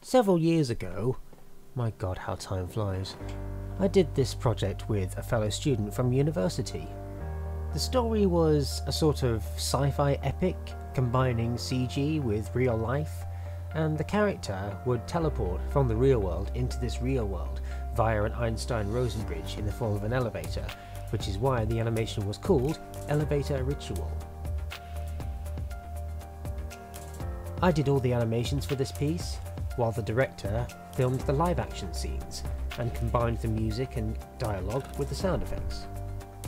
Several years ago, my god how time flies, I did this project with a fellow student from university. The story was a sort of sci-fi epic combining CG with real life, and the character would teleport from the real world into this real world via an Einstein-Rosen bridge in the form of an elevator, which is why the animation was called Elevator Ritual. I did all the animations for this piece, while the director filmed the live action scenes and combined the music and dialogue with the sound effects.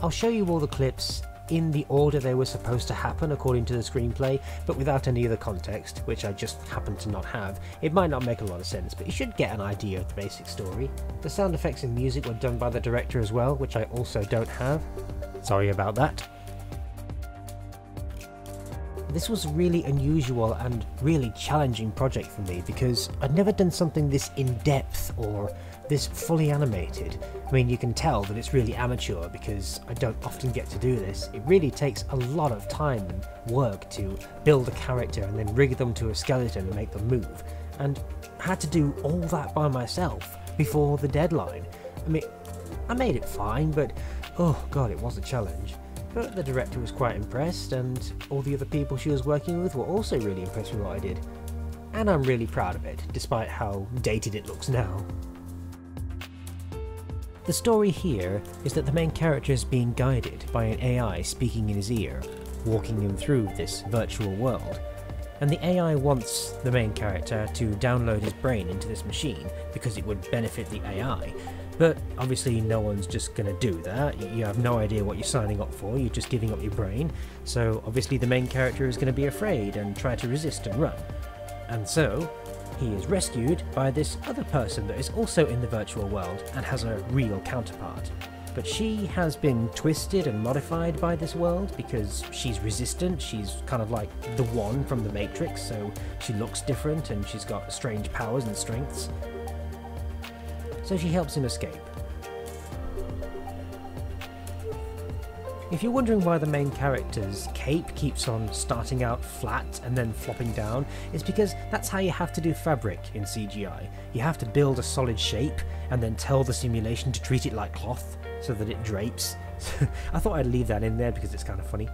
I'll show you all the clips in the order they were supposed to happen according to the screenplay, but without any of the context, which I just happen to not have. It might not make a lot of sense, but you should get an idea of the basic story. The sound effects and music were done by the director as well, which I also don't have. Sorry about that. This was a really unusual and really challenging project for me because I'd never done something this in-depth or this fully animated. I mean, you can tell that it's really amateur because I don't often get to do this. It really takes a lot of time and work to build a character and then rig them to a skeleton and make them move. And I had to do all that by myself before the deadline. I mean, I made it fine, but oh god, it was a challenge. But the director was quite impressed, and all the other people she was working with were also really impressed with what I did. And I'm really proud of it, despite how dated it looks now. The story here is that the main character is being guided by an AI speaking in his ear, walking him through this virtual world. And the AI wants the main character to download his brain into this machine because it would benefit the AI. But obviously no one's just going to do that. You have no idea what you're signing up for, you're just giving up your brain. So obviously the main character is going to be afraid and try to resist and run. And so he is rescued by this other person that is also in the virtual world and has a real counterpart. But she has been twisted and modified by this world because she's resistant. She's kind of like the one from the Matrix, so she looks different and she's got strange powers and strengths. So she helps him escape. If you're wondering why the main character's cape keeps on starting out flat and then flopping down, it's because that's how you have to do fabric in CGI. You have to build a solid shape and then tell the simulation to treat it like cloth so that it drapes. I thought I'd leave that in there because it's kind of funny.